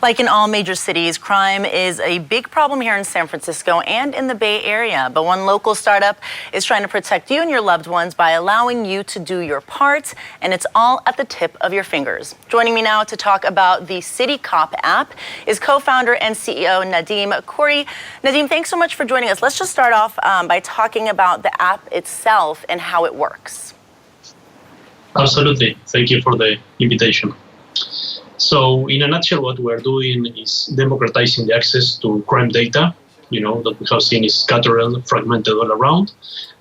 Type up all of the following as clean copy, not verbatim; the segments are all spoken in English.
Like in all major cities, crime is a big problem here in San Francisco and in the Bay Area. But one local startup is trying to protect you and your loved ones by allowing you to do your part, and it's all at the tip of your fingers. Joining me now to talk about the CityCop app is co-founder and CEO Nadim Curi. Nadim, thanks so much for joining us. Let's just start off by talking about the app itself and how it works. Absolutely. Thank you for the invitation. So in a nutshell, what we're doing is democratizing the access to crime data, that we have seen is scattered, fragmented all around,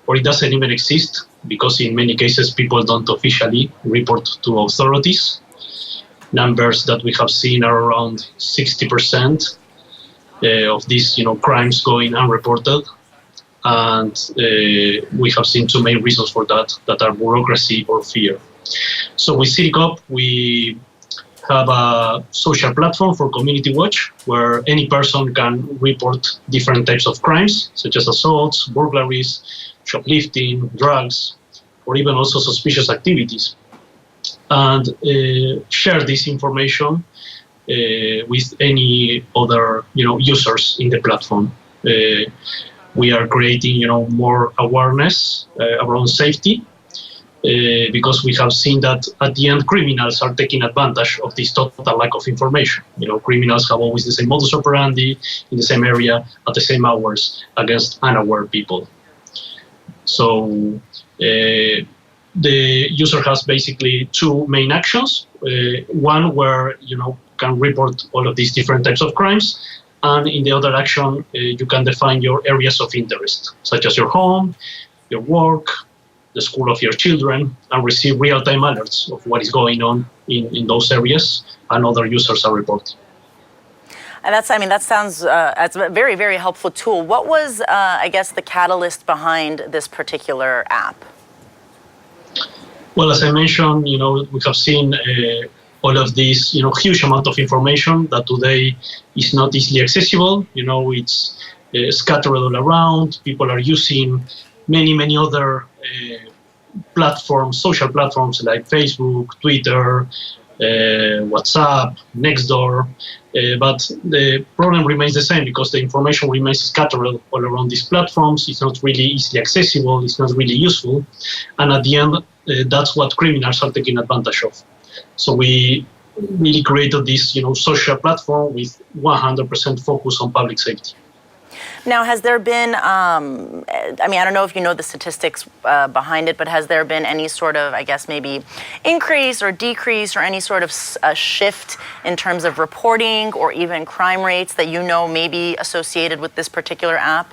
or it doesn't even exist because in many cases people don't officially report to authorities. Numbers that we have seen are around 60% of these, crimes going unreported. And we have seen two main reasons for that are bureaucracy or fear. So with CityCop, we have a social platform for community watch where any person can report different types of crimes, such as assaults, burglaries, shoplifting, drugs, or even also suspicious activities, and share this information with any other users in the platform. We are creating more awareness around safety, because we have seen that at the end criminals are taking advantage of this total lack of information. Criminals have always the same modus operandi in the same area at the same hours against unaware people. So the user has basically two main actions. One where can report all of these different types of crimes, and in the other action you can define your areas of interest, such as your home, your work, the school of your children, and receive real-time alerts of what is going on in those areas, and other users are reporting. And that sounds as a very, very helpful tool. What was, I guess, the catalyst behind this particular app? Well, as I mentioned, we have seen all of this, huge amount of information that today is not easily accessible. It's scattered all around. People are using many other platforms, social platforms like Facebook, Twitter, WhatsApp, Nextdoor, but the problem remains the same because the information remains scattered all around these platforms. It's not really easily accessible, it's not really useful, and at the end, that's what criminals are taking advantage of. So we really created this social platform with 100% focus on public safety. Now, has there been, I don't know if you know the statistics behind it, but has there been any sort of, I guess, maybe increase or decrease or any sort of shift in terms of reporting or even crime rates that may be associated with this particular app?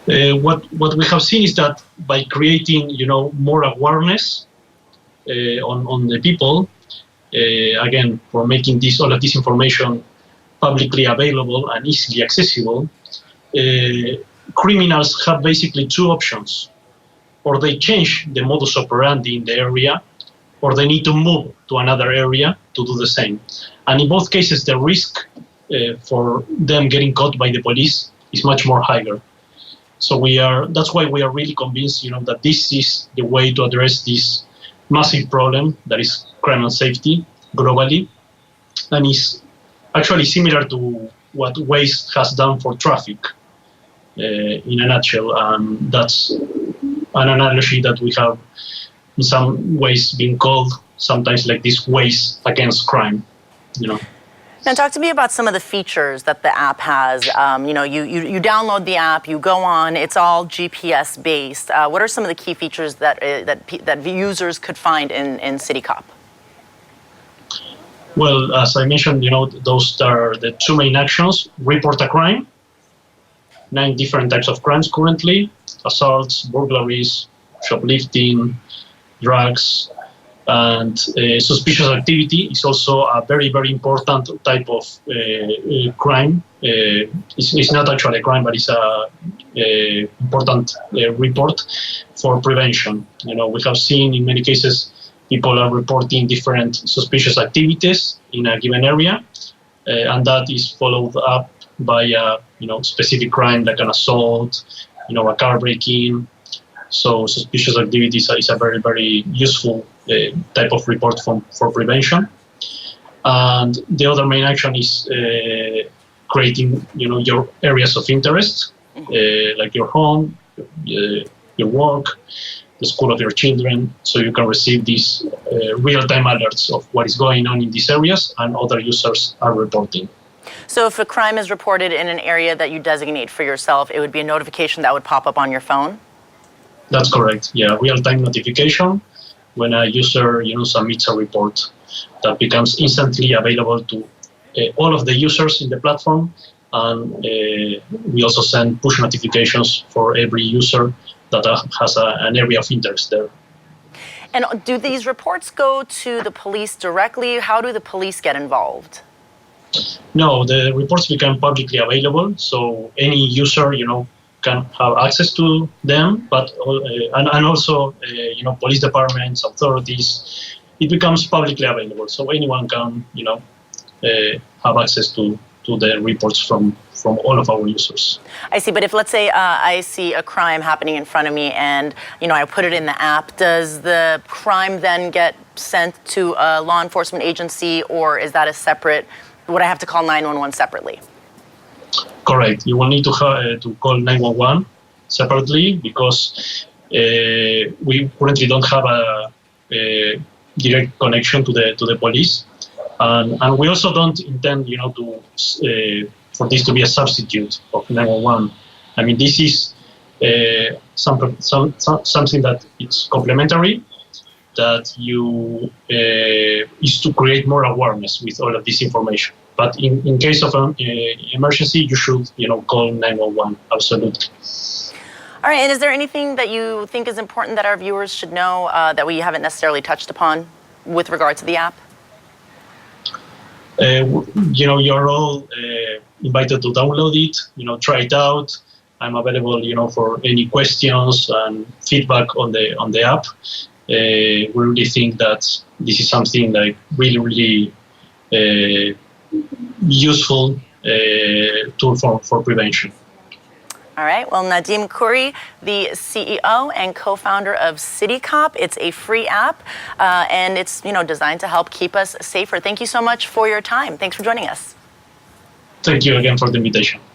What we have seen is that by creating, more awareness on the people, again, for making all of this information publicly available and easily accessible, criminals have basically two options. Or they change the modus operandi in the area, or they need to move to another area to do the same. And in both cases, the risk for them getting caught by the police is much more higher. So that's why we are really convinced, that this is the way to address this massive problem that is crime and safety globally, and is actually similar to what Waze has done for traffic in a nutshell. And that's an analogy that we have in some ways been called sometimes like this Waze against crime. Now, talk to me about some of the features that the app has. You download the app, you go on, it's all GPS based. What are some of the key features that users could find in CityCop? Well, as I mentioned, those are the two main actions. Report a crime, 9 different types of crimes currently: assaults, burglaries, shoplifting, drugs, and suspicious activity is also a very, very important type of crime. It's not actually a crime, but it's a important report for prevention. We have seen in many cases people are reporting different suspicious activities in a given area, and that is followed up by a specific crime like an assault, a car break-in. So suspicious activities is a very, very useful type of report for prevention. And the other main action is creating, your areas of interest, like your home, your work, the school of your children, so you can receive these real-time alerts of what is going on in these areas and other users are reporting. So if a crime is reported in an area that you designate for yourself, it would be a notification that would pop up on your phone? That's correct. Yeah, real-time notification when a user, submits a report that becomes instantly available to all of the users in the platform, and we also send push notifications for every user that has an area of interest there. And do these reports go to the police directly? How do the police get involved? No, the reports become publicly available, so any user, can have access to them, but and also, police departments, authorities, it becomes publicly available, so anyone can, have access to the reports from all of our users. I see, but if, let's say, I see a crime happening in front of me and, I put it in the app, does the crime then get sent to a law enforcement agency, or is that a separate, would I have to call 911 separately? Correct. You will need to call 911 separately because we currently don't have a direct connection to the police. And we also don't intend, for this to be a substitute of 911. I mean, this is something that it's complementary, that is to create more awareness with all of this information. But in case of an emergency, you should, call 911. Absolutely. All right. And is there anything that you think is important that our viewers should know that we haven't necessarily touched upon with regard to the app? You're all invited to download it, try it out. I'm available, for any questions and feedback on the app. We really think that this is something like really useful tool for prevention. All right. Well, Nadim Curi, the CEO and co-founder of CityCop. It's a free app, and it's designed to help keep us safer. Thank you so much for your time. Thanks for joining us. Thank you again for the invitation.